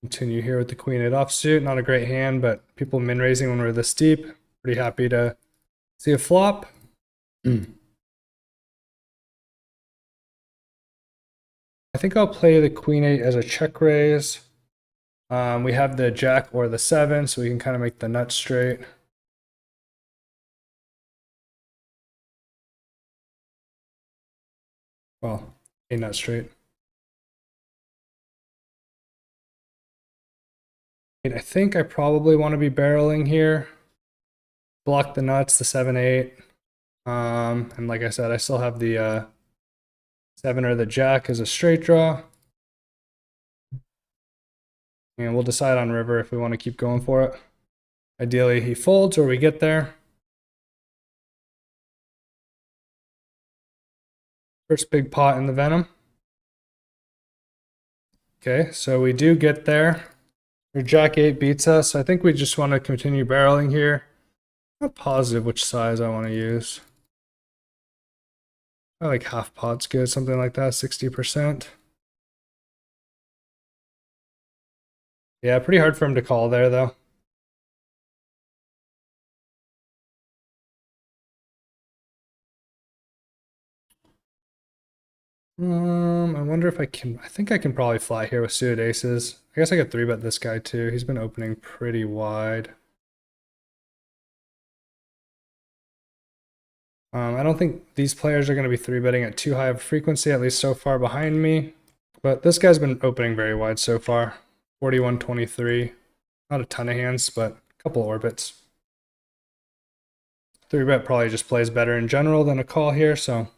Continue here with the queen eight offsuit. Not a great hand, but people min raising when we're this deep. Pretty happy to see a flop. I think I'll play the queen eight as a check raise. We have the jack or the 7, so we can kind of make the nut straight. Well, a nut straight. I think I probably want to be barreling here. Block the nuts, the 7-8. And like I said, I still have the 7 or the jack as a straight draw. And we'll decide on river if we want to keep going for it. Ideally, he folds or we get there. First big pot in the Venom. Okay, so we do get there. Your jack 8 beats us. So I think we just want to continue barreling here. Not positive which size I want to use. I like half pot's good, something like that, 60%. Yeah, pretty hard for him to call there though. I wonder if I can. I think I can probably fly here with suited aces. I guess I could 3-bet this guy too. He's been opening pretty wide. I don't think these players are going to be 3-betting at too high of a frequency, at least so far behind me. But this guy's been opening very wide so far. 41-23. Not a ton of hands, but a couple orbits. 3-bet probably just plays better in general than a call here, so.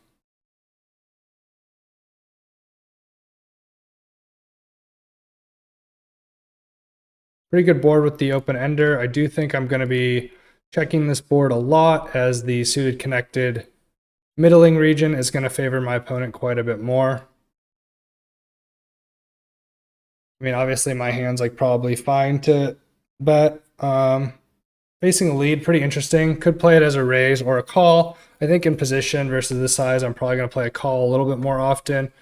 Pretty good board with the open ender. I do think I'm going to be checking this board a lot, as the suited connected middling region is going to favor my opponent quite a bit more. I mean, obviously my hand's like probably fine to bet. Facing a lead, pretty interesting. Could play it as a raise or a call. I think in position versus this size, I'm probably going to play a call a little bit more often.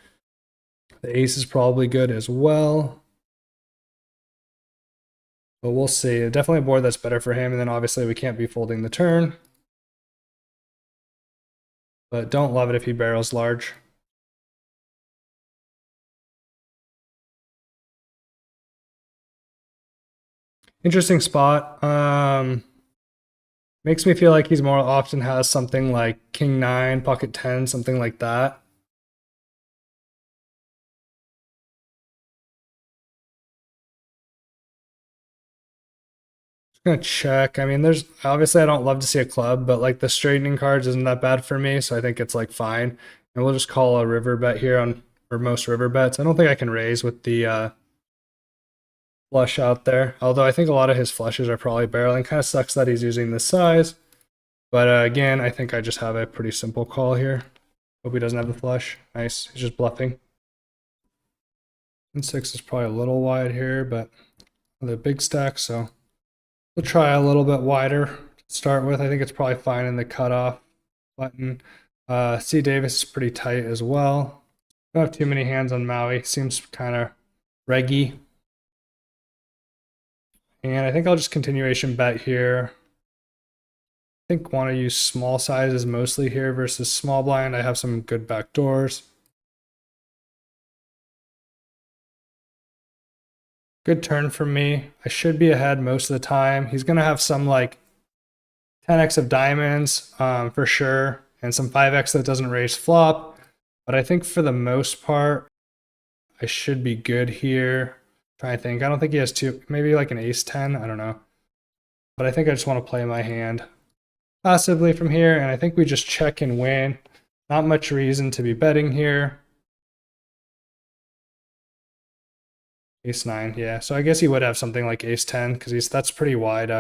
The ace is probably good as well. But we'll see. Definitely a board that's better for him. And then obviously we can't be folding the turn. But don't love it if he barrels large. Interesting spot. Makes me feel like he's more often has something like king 9, pocket 10, something like that. Gonna check. I mean, there's obviously I don't love to see a club, but like the straightening cards isn't that bad for me, so I think it's like fine. And we'll just call a river bet here on, or most river bets. I don't think I can raise with the flush out there, although I think a lot of his flushes are probably barreling. Kind of sucks that he's using this size, but again, I think I just have a pretty simple call here. Hope he doesn't have the flush. Nice, he's just bluffing. And 6 is probably a little wide here, but the big stack, so we'll try a little bit wider to start with. I think it's probably fine in the cutoff button. C. Davis is pretty tight as well. Don't have too many hands on Maui. Seems kind of reggy. And I think I'll just continuation bet here. I think want to use small sizes mostly here versus small blind. I have some good back doors. Good turn for me. I should be ahead most of the time. He's going to have some like 10x of diamonds for sure, and some 5x that doesn't raise flop. But I think for the most part, I should be good here. Trying to think. I don't think he has two, maybe like an ace 10. I don't know. But I think I just want to play my hand passively from here, and I think we just check and win. Not much reason to be betting here. Ace 9, yeah. So I guess he would have something like ace 10, because that's pretty wide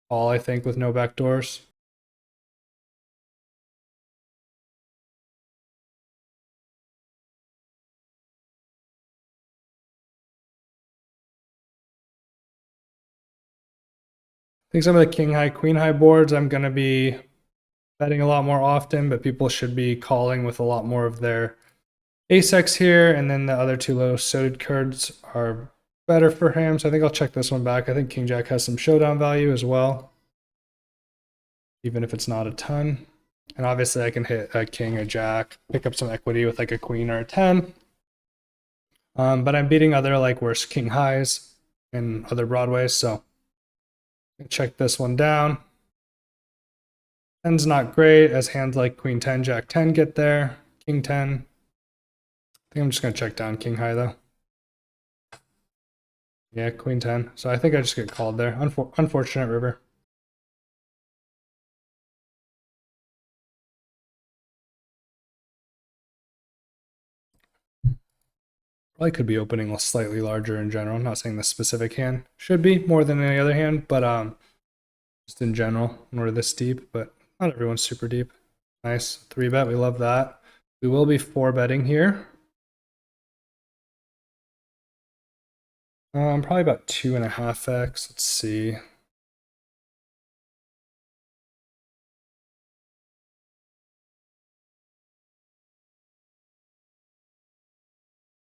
call, I think, with no backdoors. I think some of the king high, queen high boards I'm going to be betting a lot more often, but people should be calling with a lot more of their ace x here, and then the other two low suited cards are better for him, so I think I'll check this one back. I think King Jack has some showdown value as well, even if it's not a ton. And obviously I can hit a king or jack, pick up some equity with like a queen or a 10. But I'm beating other like worse king highs in other Broadways, so check this one down. 10's not great as hands like queen 10, jack 10 get there, king 10. I think I'm just going to check down king high though. Yeah, queen 10. So I think I just get called there. Unfortunate river. Probably could be opening slightly larger in general. I'm not saying the specific hand should be more than any other hand, but just in general, when we're this deep, but not everyone's super deep. Nice. 3-bet. We love that. We will be 4-betting here. Probably about 2.5x. Let's see.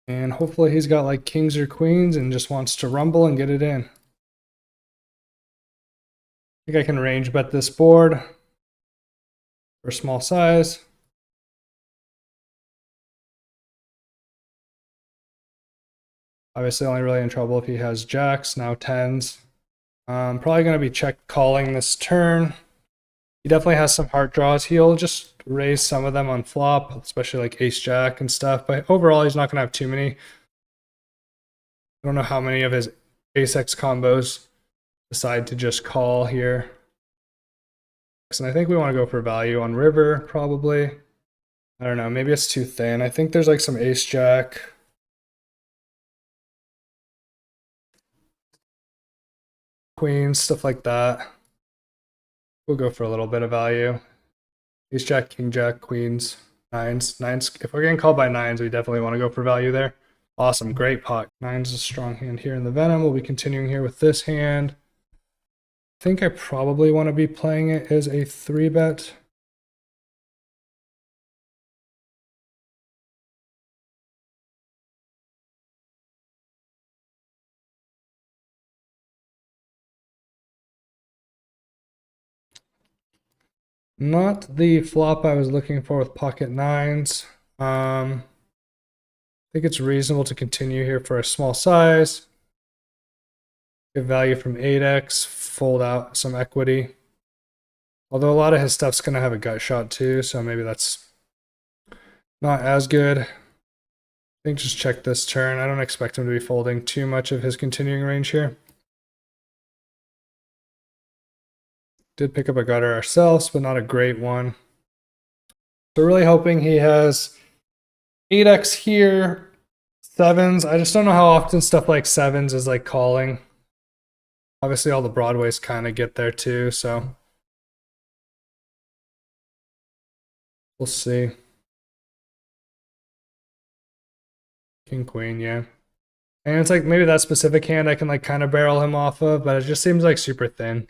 And hopefully he's got like kings or queens and just wants to rumble and get it in. I think I can range bet this board for small size. Obviously only really in trouble if he has jacks, now 10s. Probably going to be check calling this turn. He definitely has some heart draws. He'll just raise some of them on flop, especially like ace jack and stuff. But overall, he's not going to have too many. I don't know how many of his ace x combos decide to just call here. And I think we want to go for value on river, probably. I don't know. Maybe it's too thin. I think there's like some ace jack. Queens, stuff like that. We'll go for a little bit of value. Ace jack, king jack, queens, nines. Nines. If we're getting called by nines, we definitely want to go for value there. Awesome, great pot. Nines is a strong hand here in the Venom. We'll be continuing here with this hand. I think I probably want to be playing it as a 3-bet. Not the flop I was looking for with pocket nines. I think it's reasonable to continue here for a small size. Get value from 8x, fold out some equity. Although a lot of his stuff's going to have a gut shot too, so maybe that's not as good. I think just check this turn. I don't expect him to be folding too much of his continuing range here. Did pick up a gutter ourselves, but not a great one. So really hoping he has 8x here, 7s. I just don't know how often stuff like 7s is like calling. Obviously all the Broadways kind of get there too, so we'll see. King, queen, yeah. And it's like maybe that specific hand I can like kind of barrel him off of, but it just seems like super thin.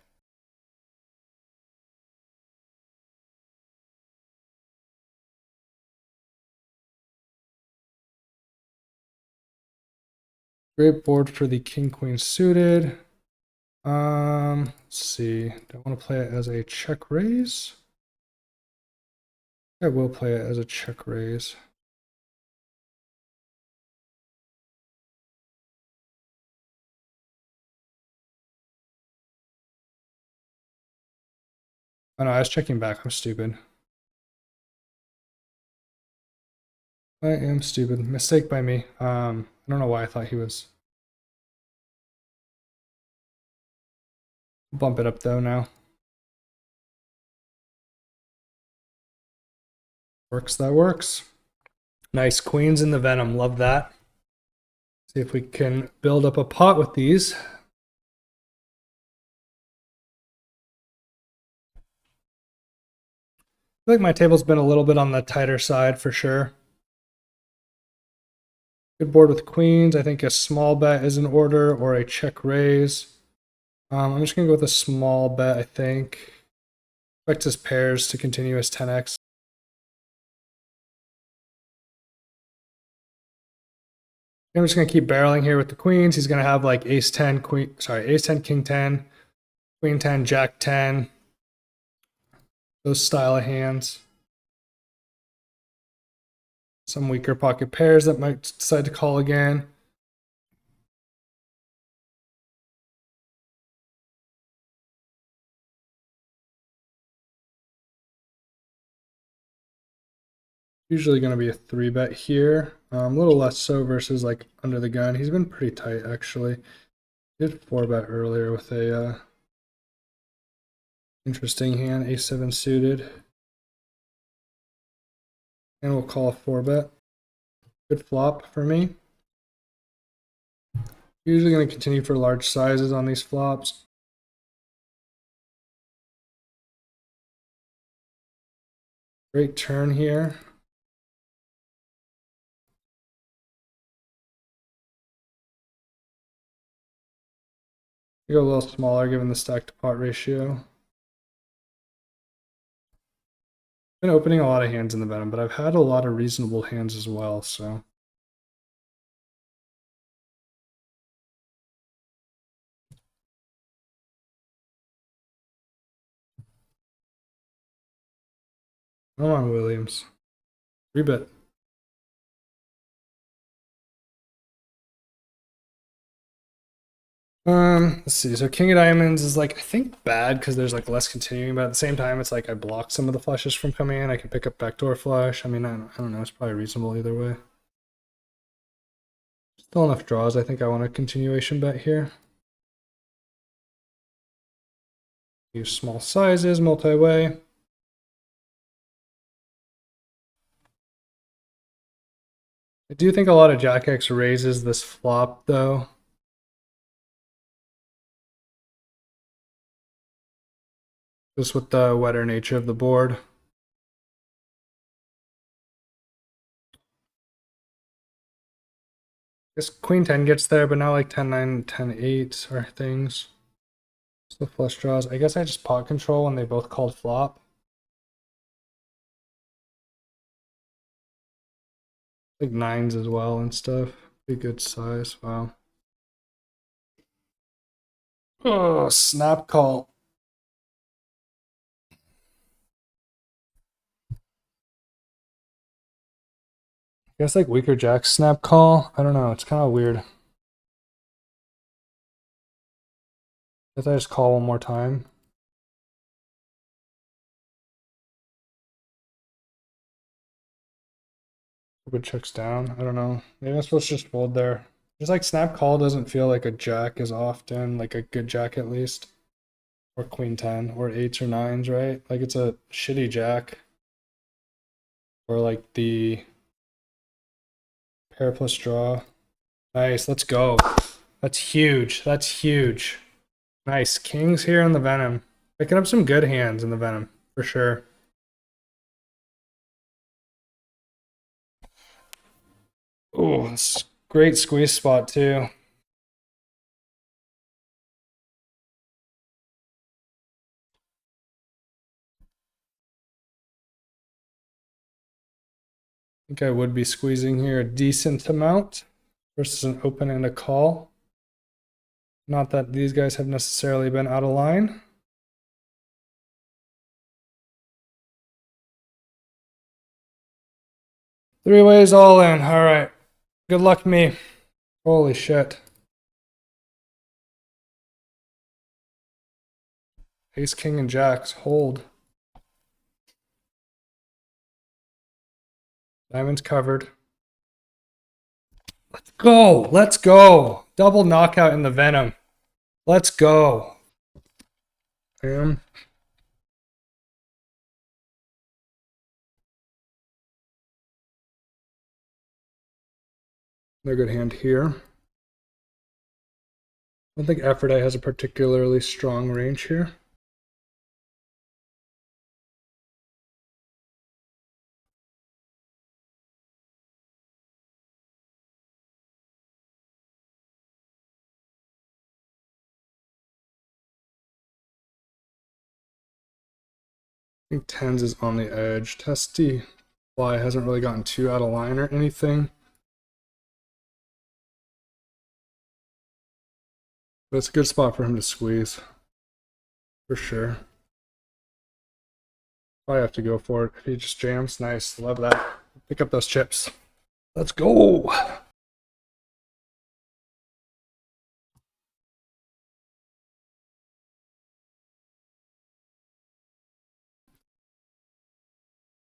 Great board for the king queen suited. Let's see. Do I want to play it as a check raise? I will play it as a check raise. Oh no, I was checking back. I'm stupid. I am stupid. Mistake by me. I don't know why I thought he was. Bump it up though now. Works, that works. Nice queens in the Venom. Love that. See if we can build up a pot with these. I feel like my table's been a little bit on the tighter side for sure. Good board with queens. I think a small bet is in order or a check raise. I'm just going to go with a small bet, I think. Expect his pairs to continue as 10x. I'm just gonna keep barreling here with the queens. He's gonna have like ace 10, ace 10, king 10, queen 10, jack 10. Those style of hands. Some weaker pocket pairs that might decide to call again. Usually going to be a 3-bet here. A little less so versus like under the gun. He's been pretty tight actually. Did 4-bet earlier with a interesting hand, a7 suited. And we'll call a 4-bet. Good flop for me. Usually going to continue for large sizes on these flops. Great turn here. Go a little smaller given the stack to pot ratio. Been opening a lot of hands in the Venom, but I've had a lot of reasonable hands as well, so. Come on, Williams. 3-bet. Let's see. So King of Diamonds is like, I think bad because there's like less continuing, but at the same time, it's like I block some of the flushes from coming in. I can pick up backdoor flush. I mean, I don't know. It's probably reasonable either way. Still enough draws. I think I want a continuation bet here. Use small sizes, multi-way. I do think a lot of Jack X raises this flop though. Just with the wetter nature of the board. Guess Queen 10 gets there, but now like 10-9, 10-8 are things. So flush draws. I guess I just pot control when they both called flop. Like 9s as well and stuff. Pretty good size. Wow. Oh, snap call. I guess like weaker jack snap call. I don't know. It's kind of weird. Guess I just call one more time. Hope it checks down. I don't know. Maybe I'm supposed to just fold there. Just like snap call doesn't feel like a jack as often, like a good jack at least. Or queen 10, or 8s or 9s, right? Like it's a shitty jack. Or like the pair plus draw. Nice, let's go. That's huge. That's huge. Nice. Kings here in the Venom. Picking up some good hands in the Venom, for sure. Oh, great squeeze spot too. I think I would be squeezing here a decent amount versus an open and a call. Not that these guys have necessarily been out of line. Three ways all in. All right. Good luck me. Holy shit. Ace, king, and jacks. Hold. Diamonds covered. Let's go. Let's go. Double knockout in the Venom. Let's go. Bam. Another good hand here. I don't think Aphrodite has a particularly strong range here. I think 10s is on the edge. Testy fly hasn't really gotten too out of line or anything. But it's a good spot for him to squeeze, for sure. Probably have to go for it. If he just jams, nice. Love that. Pick up those chips. Let's go.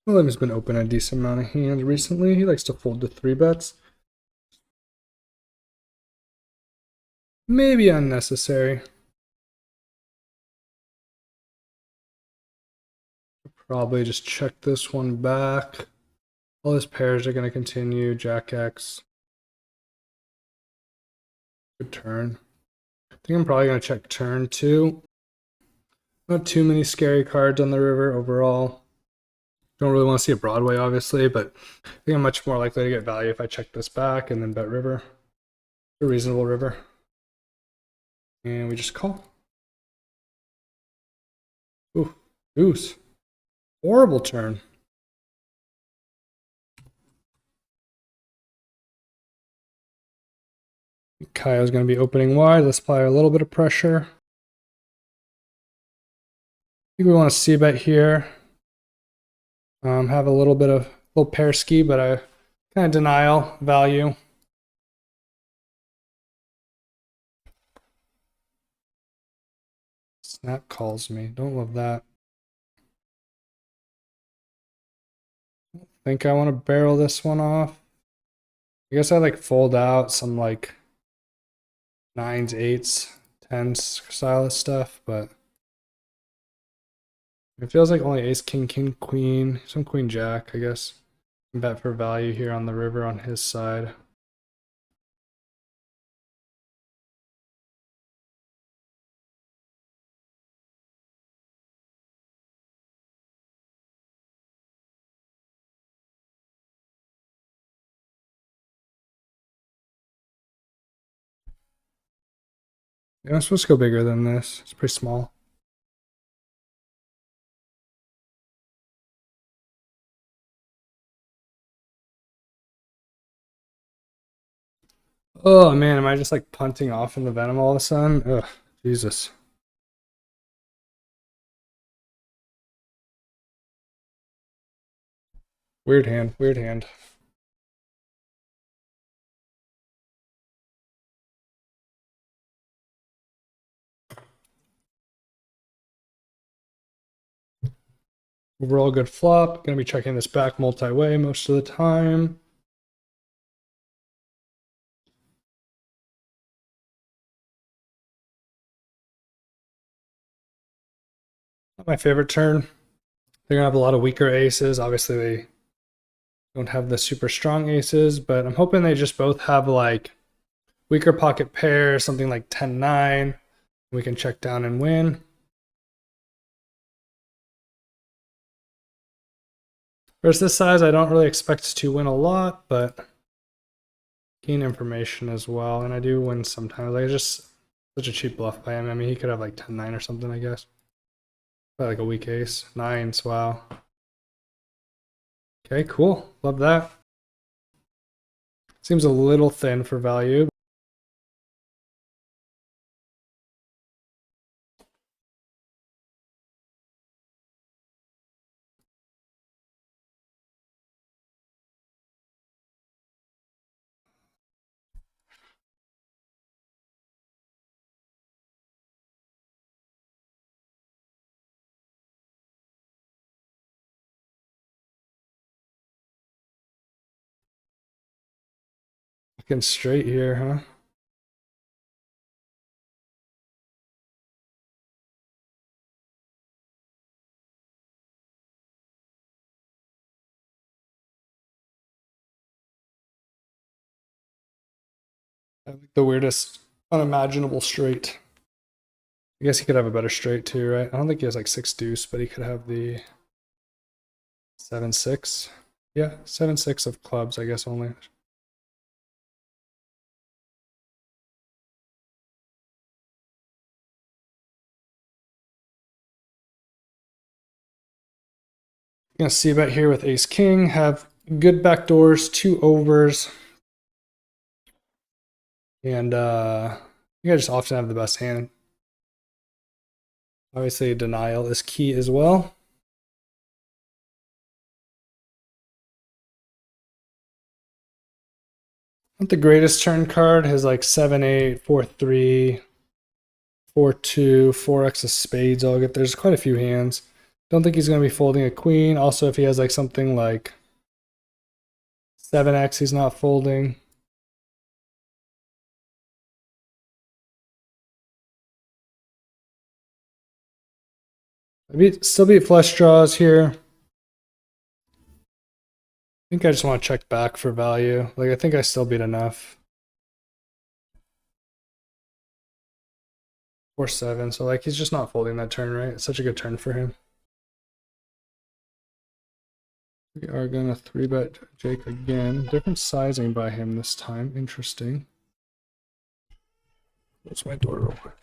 William's been open a decent amount of hands recently. He likes to fold to 3-bets. Maybe unnecessary. Probably just check this one back. All his pairs are going to continue. Jack X. Good turn. I think I'm probably going to check turn 2. Not too many scary cards on the river overall. Don't really want to see a Broadway, obviously, but I think I'm much more likely to get value if I check this back and then bet river. A reasonable river. And we just call. Ooh, deuce. Horrible turn. Kaio's going to be opening wide. Let's apply a little bit of pressure. I think we want to see bet here. Have a little bit of little pair ski, but I kind of denial value. Snap calls me. Don't love that. I think I want to barrel this one off. I guess I like fold out some like 9s, 8s, 10s style of stuff, but it feels like only ace, king, king, queen, some queen, jack, I guess. Bet for value here on the river on his side. Yeah, I'm supposed to go bigger than this. It's pretty small. Oh man, am I just like punting off in the Venom all of a sudden? Ugh, Jesus. Weird hand, weird hand. Overall good flop. Gonna be checking this back multi-way most of the time. Not my favorite turn. They're gonna have a lot of weaker aces. Obviously they don't have the super strong aces, but I'm hoping they just both have like weaker pocket pair, something like 10-9. We can check down and win. Versus this size, I don't really expect to win a lot, but gain information as well. And I do win sometimes. Like, it's just such a cheap bluff by him. I mean, he could have like 10-9 or something, I guess. Probably like a weak ace. 9s, wow. Okay, cool. Love that. Seems a little thin for value. Looking straight here, huh? I like the weirdest, unimaginable straight. I guess he could have a better straight too, right? I don't think he has like 6 deuce, but he could have the 7-6. Yeah, 7-6 of clubs, I guess only. Gonna see bet here with ace king, have good backdoors, 2 overs, and think I just often have the best hand. Obviously, denial is key as well. Not the greatest turn card. His like 7-8, 4-3, 4-2, 4x of spades. I'll get there's quite a few hands. Don't think he's going to be folding a queen. Also, if he has like something like 7x, he's not folding. Still beat flush draws here. I think I just want to check back for value. Like, I think I still beat enough. 4-7. So, like, he's just not folding that turn, right? It's such a good turn for him. We are going to 3-bet Jake again. Different sizing by him this time. Interesting. Close my door real quick.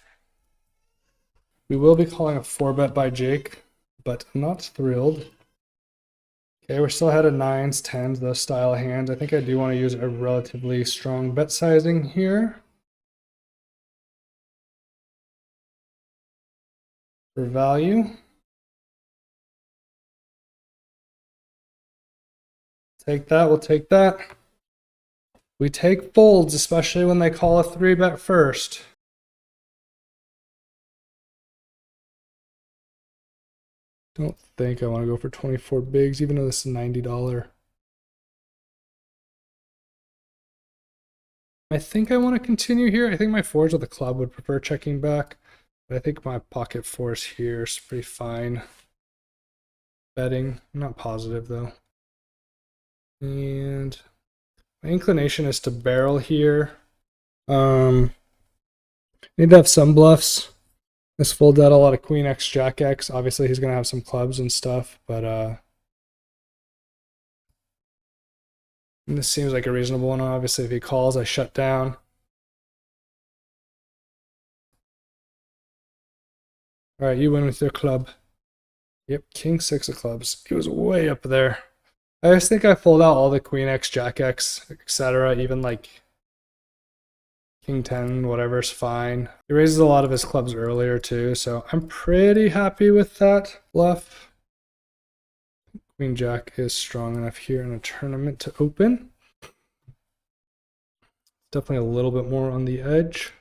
We will be calling a 4-bet by Jake, but I'm not thrilled. Okay, we're still ahead of 9s, 10s, those style hands. I think I do want to use a relatively strong bet sizing here. For value. Take that, we'll take that. We take folds, especially when they call a 3-bet first. Don't think I want to go for 24 bigs, even though this is $90. I think I want to continue here. I think my fours with the club would prefer checking back. But I think my pocket fours here is pretty fine. Betting. I'm not positive though. And my inclination is to barrel here. Need to have some bluffs. This folds out a lot of Queen X, Jack X. Obviously, he's gonna have some clubs and stuff, but this seems like a reasonable one. Obviously, if he calls, I shut down. All right, you win with your club. Yep, King 6 of clubs. He was way up there. I just think I fold out all the Queen X, Jack X, etc. Even like King 10, whatever's fine. He raises a lot of his clubs earlier too, so I'm pretty happy with that bluff. Queen Jack is strong enough here in a tournament to open. Definitely a little bit more on the edge.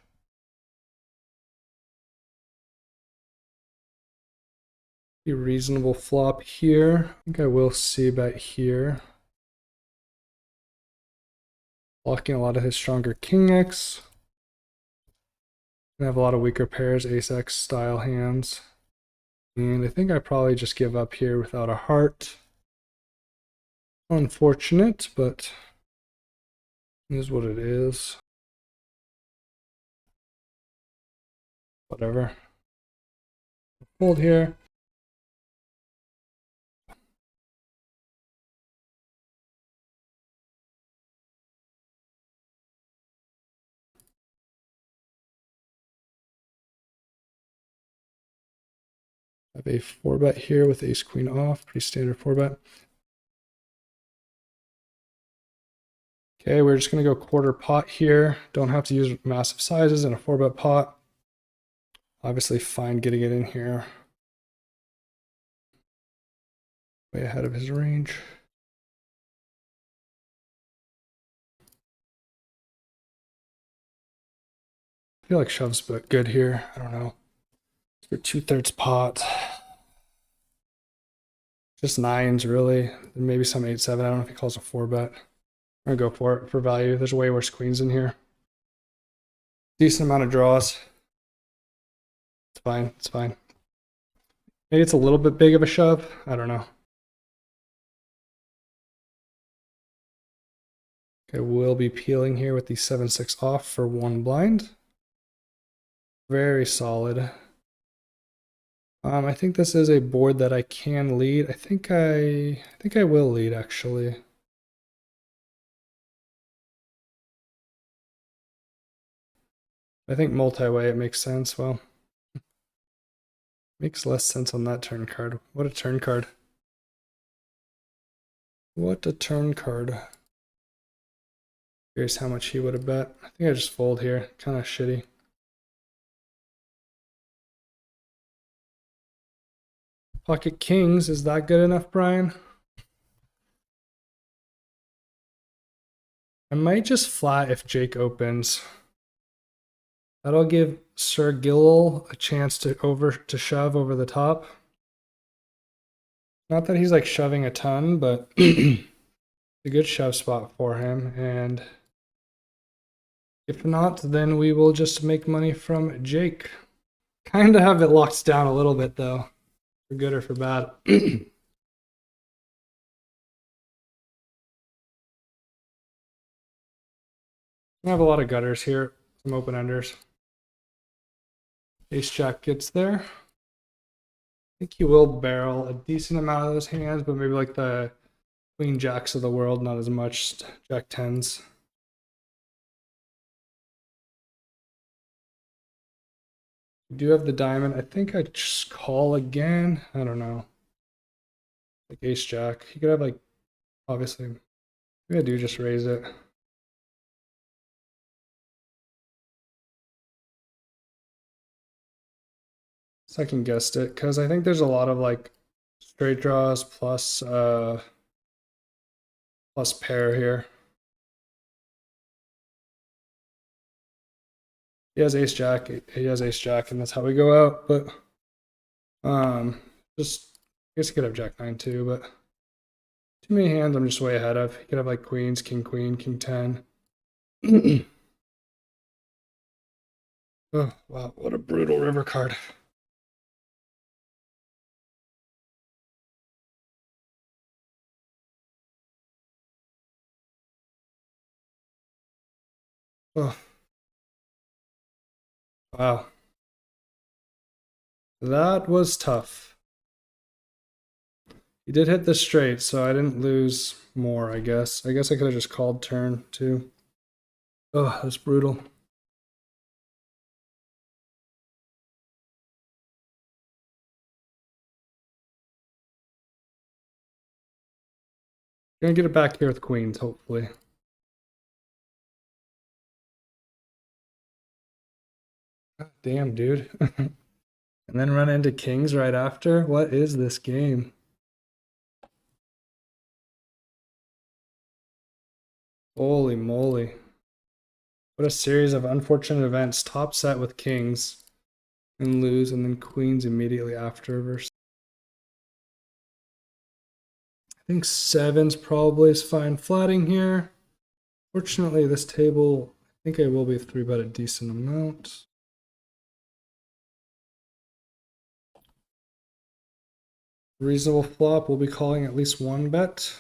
A reasonable flop here. I think I will c-bet here. Blocking a lot of his stronger King X. I have a lot of weaker pairs, Ace X style hands. And I think I probably just give up here without a heart. Unfortunate, but it is what it is. Whatever. Fold here. I have a 4-bet here with ace queen off, pretty standard 4-bet. Okay, we're just gonna go quarter pot here. Don't have to use massive sizes in a 4-bet pot. Obviously fine getting it in here. Way ahead of his range. I feel like shove's but good here. I don't know. For 2/3 pot. Just 9s really. Maybe some 8-7. I don't know if he calls a 4-bet. I'm gonna go for it for value. There's way worse queens in here. Decent amount of draws. It's fine. It's fine. Maybe it's a little bit big of a shove. I don't know. Okay, we'll be peeling here with the 7-6 off for 1 blind. Very solid. I think this is a board that I can lead. I think I will lead actually. I think multi-way it makes sense. Well, makes less sense on that turn card. What a turn card. What a turn card. Here's how much he would have bet. I think I just fold here. Kind of shitty. Pocket kings, is that good enough, Brian? I might just flat if Jake opens. That'll give Sir Gil a chance to shove over the top. Not that he's like shoving a ton, but it's a good shove spot for him. And if not, then we will just make money from Jake. Kind of have it locked down a little bit though, for good or for bad. I have a lot of gutters here, some open enders. Ace Jack gets there. I think he will barrel a decent amount of those hands, but maybe like the Queen Jacks of the world, not as much. Jack 10s. We do have the diamond. I think I just call again. I don't know. Like Ace Jack. He could have like, obviously, maybe I do just raise it. Second guessed it because I think there's a lot of like straight draws plus pair here. He has ace jack, and that's how we go out. But just I guess he could have jack 9 too, but too many hands I'm just way ahead of. He could have like queens, king queen, king 10. Oh wow, what a brutal river card. Oh wow, that was tough. He did hit the straight, so I didn't lose more, I guess. I guess I could have just called turn too. Oh, that's brutal. Gonna get it back here with queens, hopefully. God damn, dude. And then run into kings right after? What is this game? Holy moly. What a series of unfortunate events. Top set with kings and lose, and then queens immediately after versus. I think sevens probably is fine flatting here. Fortunately, this table, I think I will be 3-bet a decent amount. Reasonable flop, we'll be calling at least 1 bet.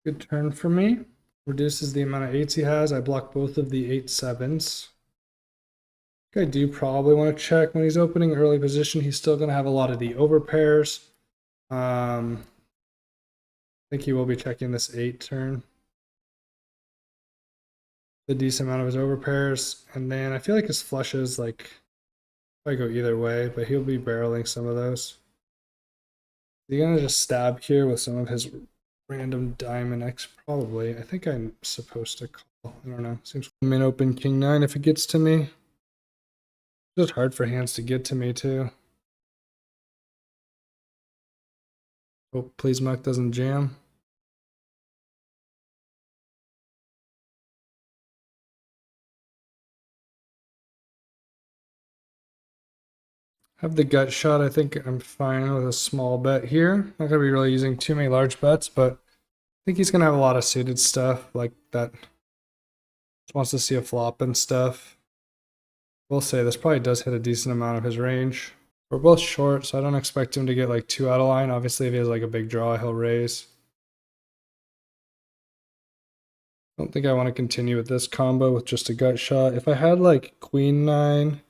Good turn for me. Reduces the amount of 8s he has. I block both of the 8-7s. I do probably want to check when he's opening early position. He's still going to have a lot of the overpairs. I think he will be checking this 8 turn. The decent amount of his overpairs. And then I feel like his flushes, like, I go either way, but he'll be barreling some of those. Is he going to just stab here with some of his random diamond X? Probably. I think I'm supposed to call. I don't know. Seems min open king 9 if it gets to me. It's just hard for hands to get to me too. Hope please muck doesn't jam. Have the gut shot. I think I'm fine with a small bet here. Not gonna be really using too many large bets, but I think he's gonna have a lot of suited stuff like that. Just wants to see a flop and stuff. We'll say this probably does hit a decent amount of his range. We're both short, so I don't expect him to get like too out of line. Obviously, if he has like a big draw, he'll raise. I don't think I want to continue with this combo with just a gut shot. If I had like queen 9,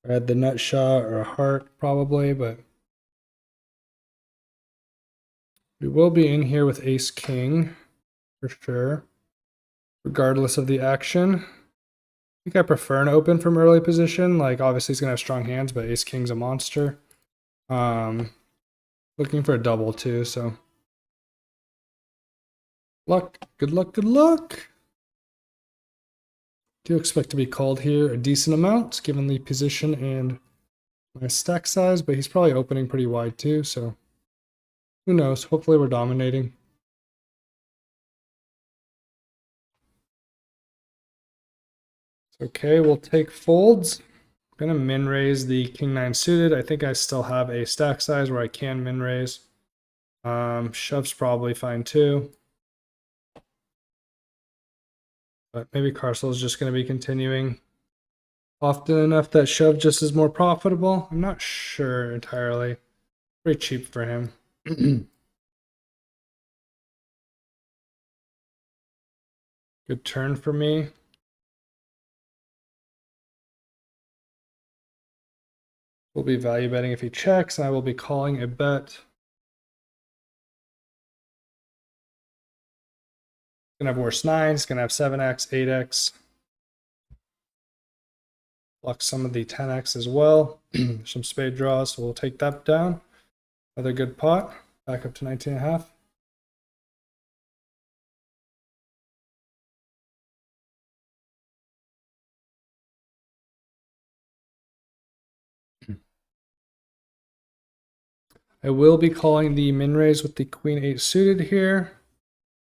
I had the nut shot or a heart probably, but we will be in here with ace king for sure, regardless of the action. I think I prefer an open from early position. Like obviously he's gonna have strong hands, but ace king's a monster. Looking for a double too, so luck, good luck, good luck. Do expect to be called here a decent amount, given the position and my stack size, but he's probably opening pretty wide too, so who knows? Hopefully we're dominating. Okay, we'll take folds. I'm gonna min raise the king nine suited. I think I still have a stack size where I can min raise. Shove's probably fine too. But maybe Carcel's just gonna be continuing often enough that shove just is more profitable. I'm not sure entirely. Pretty cheap for him. Good turn for me. We'll be value betting if he checks. I will be calling a bet. Gonna have worse nines, gonna have 7x, 8x. Block some of the 10x as well. Some spade draws, so we'll take that down. Another good pot, back up to 19.5. I will be calling the min raise with the queen 8 suited here.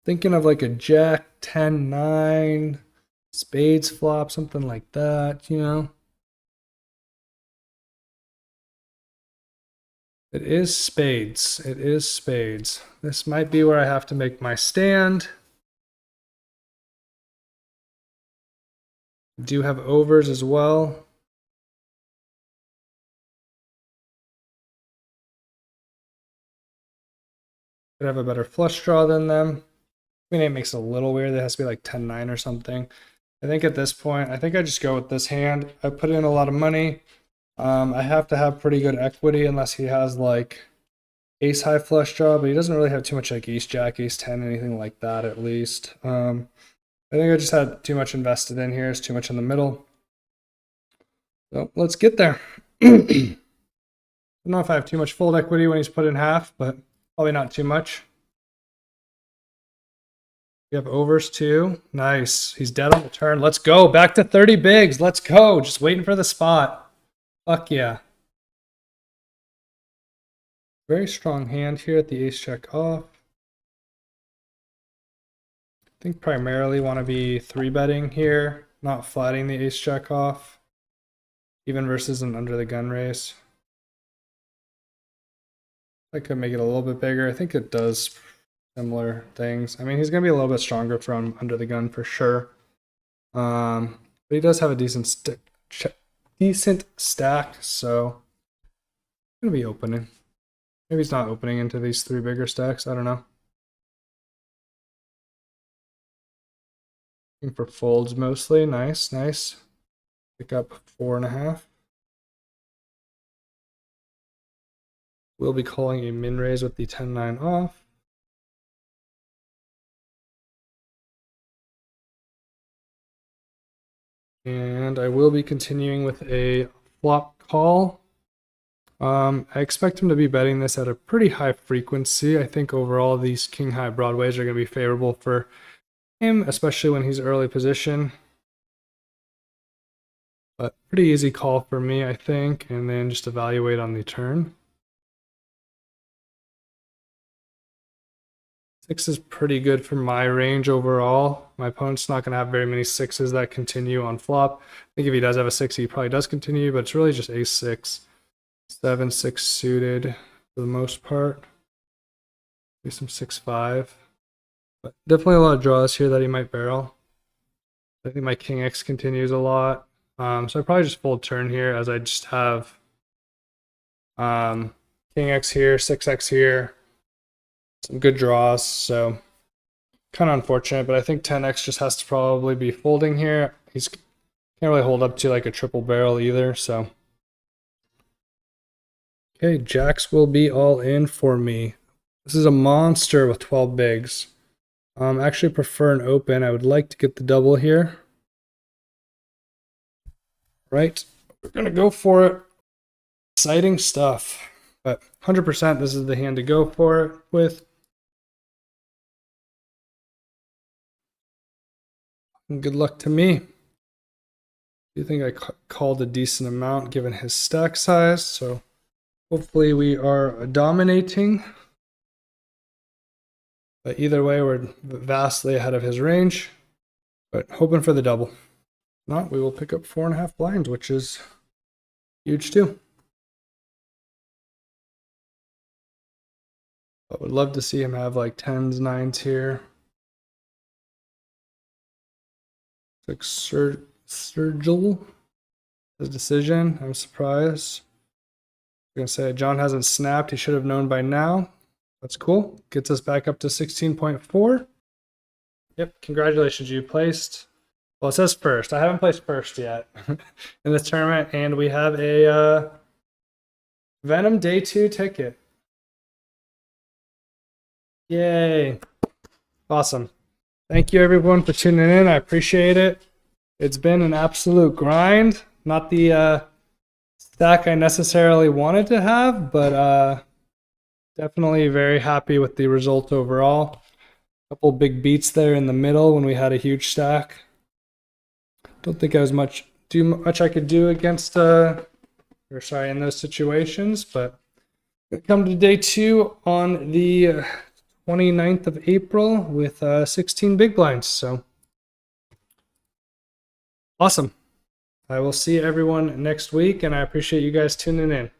Thinking of like a jack 10 9, spades flop, something like that, you know. It is spades. It is spades. This might be where I have to make my stand. Do have overs as well. Could have a better flush draw than them. Queen 8 makes it a little weird. It has to be like 10 9 or something. I think at this point, I think I just go with this hand. I put in a lot of money. I have to have pretty good equity unless he has like ace high flush draw, but he doesn't really have too much like ace jack, ace 10, anything like that at least. I think I just had too much invested in here. It's too much in the middle. So let's get there. I don't know if I have too much fold equity when he's put in half, but probably not too much. We have overs too. Nice. He's dead on the turn. Let's go. Back to 30 bigs. Let's go. Just waiting for the spot. Fuck yeah. Very strong hand here at the ace check off. I think primarily want to be 3-betting here, not flatting the ace check off, even versus an under the gun raise. I could make it a little bit bigger. I think it does similar things. I mean, he's going to be a little bit stronger from under the gun for sure. But he does have a decent stack, so I'm going to be opening. Maybe he's not opening into these 3 bigger stacks. I don't know. Looking for folds mostly. Nice, nice. Pick up 4.5. We'll be calling a min raise with the 10-9 off. And I will be continuing with a flop call. I expect him to be betting this at a pretty high frequency. I think overall these king high broadways are going to be favorable for him, especially when he's early position. But pretty easy call for me, I think, and then just evaluate on the turn. 6 is pretty good for my range overall. My opponent's not going to have very many 6s that continue on flop. I think if he does have a 6, he probably does continue, but it's really just ace 6, 7, 6 suited for the most part. Maybe some 6, 5. But definitely a lot of draws here that he might barrel. I think my king X continues a lot. So I probably just fold turn here as I just have king X here, 6X here. Some good draws, so kind of unfortunate, but I think 10x just has to probably be folding here. He's can't really hold up to like a triple barrel either, so. Okay, jacks will be all in for me. This is a monster with 12 bigs. Actually prefer an open. I would like to get the double here. Right, we're gonna go for it. Exciting stuff, but 100% this is the hand to go for it with. And good luck to me. I think I called a decent amount given his stack size, so hopefully we are dominating. But either way, we're vastly ahead of his range, but hoping for the double. If not, we will pick up 4.5 blinds, which is huge too. But would love to see him have like 10s, 9s here. Like Sergil, his decision. I'm surprised. I'm gonna say John hasn't snapped. He should have known by now. That's cool. Gets us back up to 16.4. Yep, congratulations, you placed. Well, it says first. I haven't placed first yet in this tournament, and we have a Venom Day 2 ticket. Yay. Awesome. Thank you, everyone, for tuning in. I appreciate it. It's been an absolute grind. Not the stack I necessarily wanted to have, but definitely very happy with the result overall. A couple big beats there in the middle when we had a huge stack. Don't think I was much I could do against in those situations, but come to day 2 on the 29th of April with 16 big blinds. So awesome. I will see everyone next week, and I appreciate you guys tuning in.